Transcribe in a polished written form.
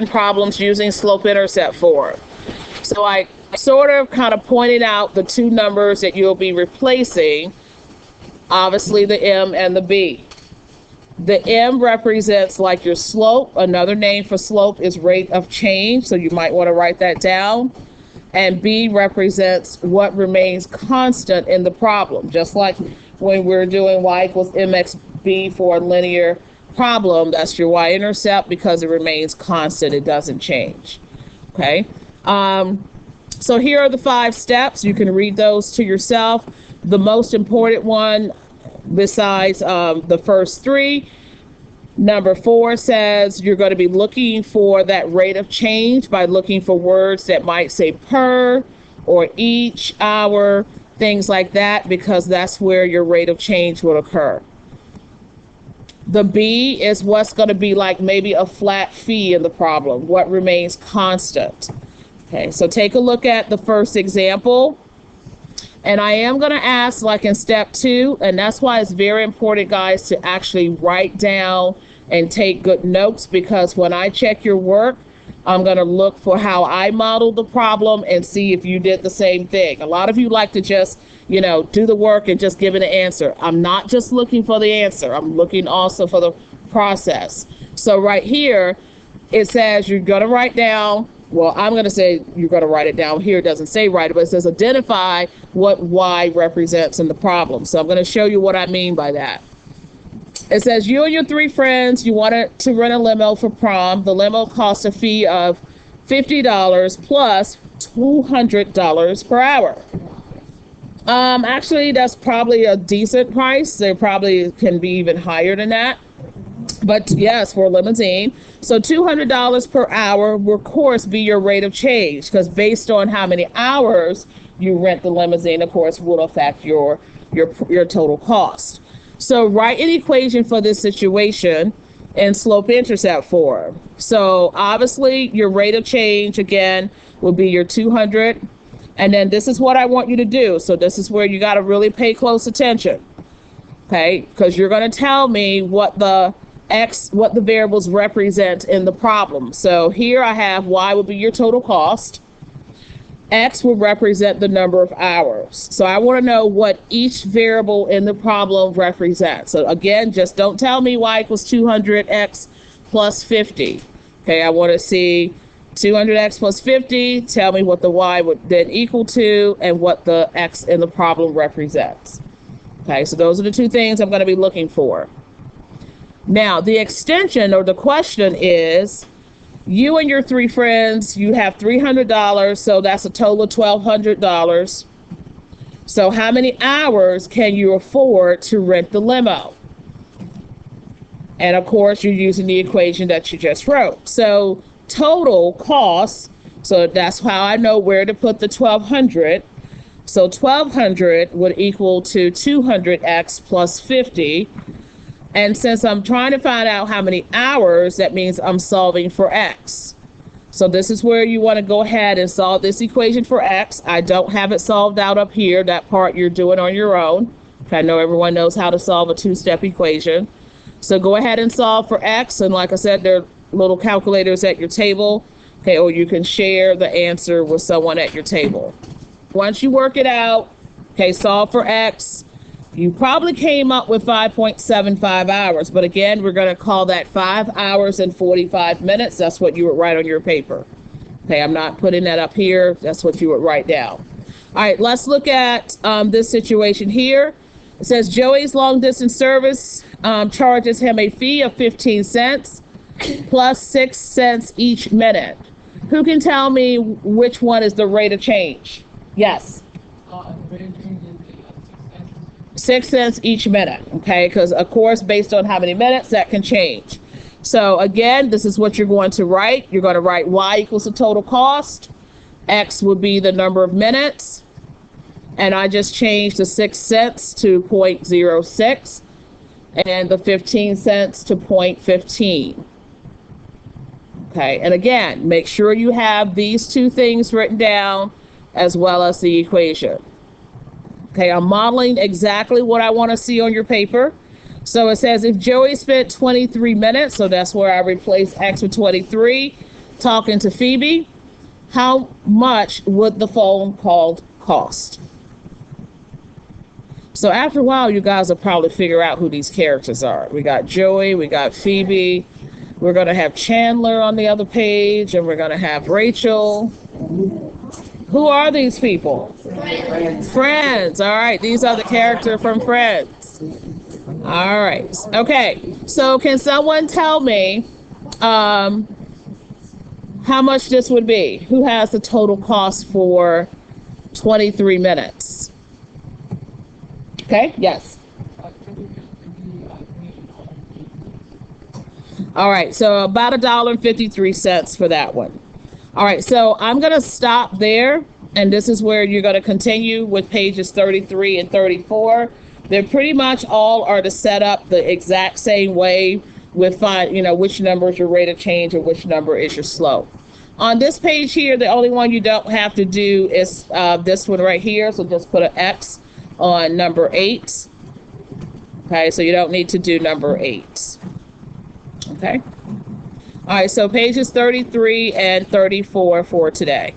problems using slope-intercept form. So I sort of kind of pointed out the two numbers that you'll be replacing, obviously the m and the b. The m represents like your slope. Another name for slope is rate of change, so you might want to write that down. And b represents what remains constant in the problem, just like when we're doing y equals mxb for a linear problem. That's your y-intercept because it remains constant, it doesn't change. Okay, so here are the 5 steps. You can read those to yourself. The most important one, besides the first 3, number 4 says you're going to be looking for that rate of change by looking for words that might say per or each, hour, things like that, because that's where your rate of change will occur. The B is what's going to be like maybe a flat fee in the problem, what remains constant. Okay, so take a look at the first example. And I am going to ask, like in step 2, and that's why it's very important, guys, to actually write down and take good notes, because when I check your work, I'm going to look for how I modeled the problem and see if you did the same thing. A lot of you like to just, do the work and just give it an answer. I'm not just looking for the answer. I'm looking also for the process. So right here, it says you're going to write down, well, I'm going to say you're going to write it down. Here it doesn't say write it, but it says identify what y represents in the problem. So I'm going to show you what I mean by that. It says you and your 3 friends, you wanted to rent a limo for prom. The limo costs a fee of $50 plus $200 per hour. Actually, that's probably a decent price. They probably can be even higher than that. But yes, for a limousine. So $200 per hour will, of course, be your rate of change, because based on how many hours you rent the limousine, of course, will affect your total cost. So write an equation for this situation in slope-intercept form. So obviously your rate of change, again, will be your 200. And then this is what I want you to do. So this is where you got to really pay close attention. Okay, because you're going to tell me what the variables represent in the problem. So here I have y will be your total cost. X will represent the number of hours. So I want to know what each variable in the problem represents. So again, just don't tell me y equals 200x plus 50. Okay, I want to see 200x plus 50. Tell me what the y would then equal to and what the x in the problem represents. Okay, so those are the 2 things I'm going to be looking for. Now, the extension or the question is, you and your 3 friends, you have $300, so that's a total of $1,200. So how many hours can you afford to rent the limo? And of course, you're using the equation that you just wrote. So total cost, so that's how I know where to put the 1,200. So 1,200 would equal to 200x plus 50. And since I'm trying to find out how many hours, that means I'm solving for x. So this is where you want to go ahead and solve this equation for x. I don't have it solved out up here. That part you're doing on your own. I know everyone knows how to solve a 2-step equation. So go ahead and solve for x. And like I said, there are little calculators at your table. Okay, or you can share the answer with someone at your table. Once you work it out, okay, solve for x. You probably came up with 5.75 hours, but again, we're going to call that 5 hours and 45 minutes. That's what you would write on your paper. Okay, I'm not putting that up here. That's what you would write down. All right, let's look at this situation here. It says Joey's long distance service charges him a fee of 15 cents plus 6 cents each minute. Who can tell me which one is the rate of change? Yes. 6 cents each minute, okay? Because, of course, based on how many minutes, that can change. So, again, this is what you're going to write. You're going to write y equals the total cost. X would be the number of minutes. And I just changed the 6 cents to 0.06 and the 15 cents to 0.15. Okay, and again, make sure you have these 2 things written down as well as the equation. Okay, I'm modeling exactly what I want to see on your paper. So it says if Joey spent 23 minutes, so that's where I replace X with 23, talking to Phoebe, how much would the phone call cost? So after a while, you guys will probably figure out who these characters are. We got Joey, we got Phoebe, we're going to have Chandler on the other page, and we're going to have Rachel. Who are these people? Friends. All right, these are the characters from Friends. All right. Okay, so can someone tell me how much this would be? Who has the total cost for 23 minutes? Okay, yes. All right, so about $1.53 for that one. All right, so I'm going to stop there, and this is where you're going to continue with pages 33 and 34. They're pretty much all are to set up the exact same way with which number is your rate of change and which number is your slope. On this page here, the only one you don't have to do is this one right here, so just put an X on number 8. Okay, so you don't need to do number 8. Okay. All right, so pages 33 and 34 for today.